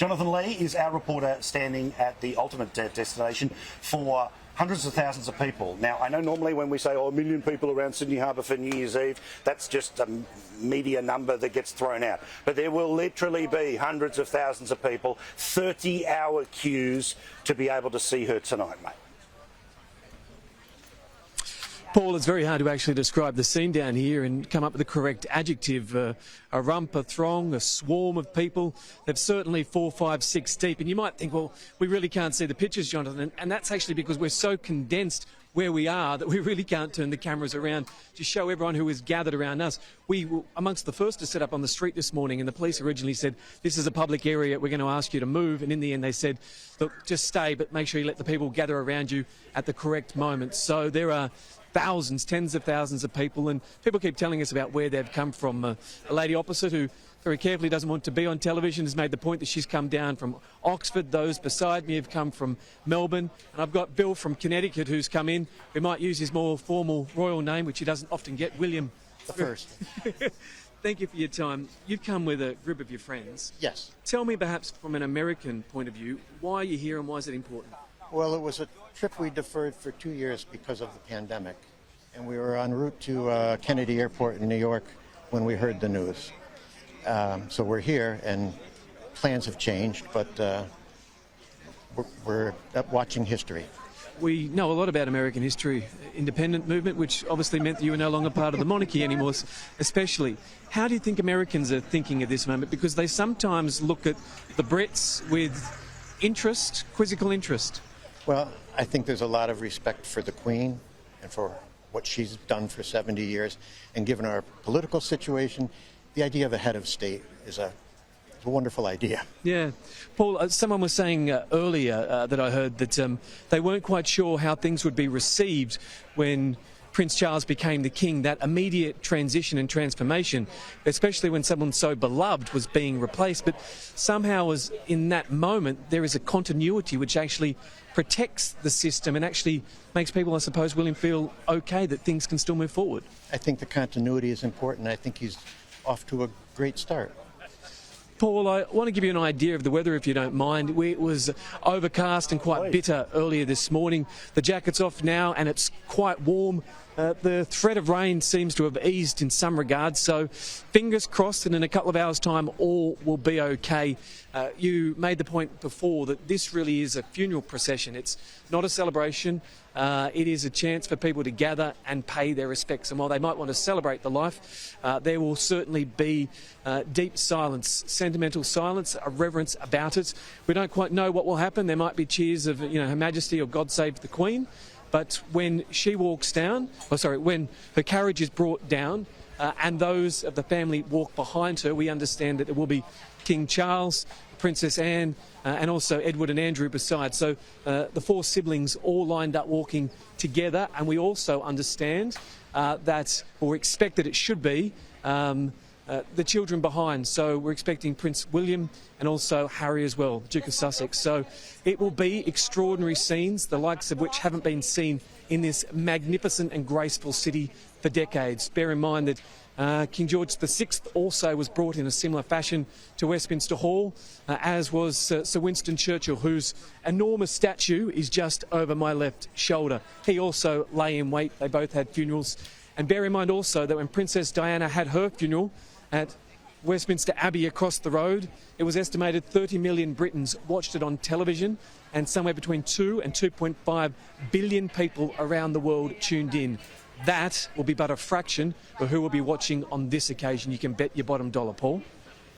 Jonathan Lea is our reporter standing at the ultimate destination for hundreds of thousands of people. Now, I know normally when we say, a million people around Sydney Harbour for New Year's Eve, that's just a media number that gets thrown out. But there will literally be hundreds of thousands of people, 30-hour queues to be able to see her tonight, mate. Paul, it's very hard to actually describe the scene down here and come up with the correct adjective. A rump, a throng, a swarm of people. They're certainly 4, 5, 6 deep. And you might think, well, we really can't see the pictures, Jonathan. And that's actually because we're so condensed where we are that we really can't turn the cameras around to show everyone who is gathered around us. We were amongst the first to set up on the street this morning, and the police originally said, this is a public area, we're going to ask you to move. And in the end they said, look, just stay, but make sure you let the people gather around you at the correct moment. So there are thousands, tens of thousands of people, and people keep telling us about where they've come from. A lady opposite who very carefully doesn't want to be on television has made the point that she's come down from Oxford. Those beside me have come from Melbourne, and I've got Bill from Connecticut who's come in. We might use his more formal royal name, which he doesn't often get, William the First. Thank you for your time. You've come with a group of your friends. Yes. Tell me perhaps from an American point of view, why are you here and why is it important? Well, it was a trip we deferred for 2 years because of the pandemic. And we were en route to Kennedy Airport in New York when we heard the news. So we're here, and plans have changed, but we're watching history. We know a lot about American history, independent movement, which obviously meant that you were no longer part of the monarchy anymore, especially. How do you think Americans are thinking at this moment? Because they sometimes look at the Brits with interest, quizzical interest. Well, I think there's a lot of respect for the Queen and for what she's done for 70 years. And given our political situation, the idea of a head of state is a wonderful idea. Yeah. Paul, someone was saying earlier that I heard that they weren't quite sure how things would be received when Prince Charles became the king, that immediate transition and transformation, especially when someone so beloved was being replaced. But somehow as in that moment, there is a continuity which actually protects the system and actually makes people, I suppose, William, feel okay that things can still move forward. I think the continuity is important. I think he's off to a great start. Paul, I want to give you an idea of the weather, if you don't mind. It was overcast and quite bitter earlier this morning. The jacket's off now and it's quite warm. The threat of rain seems to have eased in some regards, so fingers crossed and in a couple of hours' time all will be okay. You made the point before that this really is a funeral procession. It's not a celebration. It is a chance for people to gather and pay their respects. And while they might want to celebrate the life, there will certainly be deep silence, sentimental silence, a reverence about it. We don't quite know what will happen. There might be cheers of, Her Majesty or God Save the Queen. But when she walks down, when her carriage is brought down and those of the family walk behind her, we understand that there will be King Charles, Princess Anne, and also Edward and Andrew beside. So the 4 siblings all lined up walking together, and we also understand that, or expect that it should be, the children behind. So we're expecting Prince William and also Harry as well, Duke of Sussex. So it will be extraordinary scenes, the likes of which haven't been seen in this magnificent and graceful city for decades. Bear in mind that King George VI also was brought in a similar fashion to Westminster Hall, as was Sir Winston Churchill, whose enormous statue is just over my left shoulder. He also lay in wait. They both had funerals. And bear in mind also that when Princess Diana had her funeral at Westminster Abbey across the road, it was estimated 30 million Britons watched it on television, and somewhere between 2 and 2.5 billion people around the world tuned in. That will be but a fraction of who will be watching on this occasion. You can bet your bottom dollar, Paul.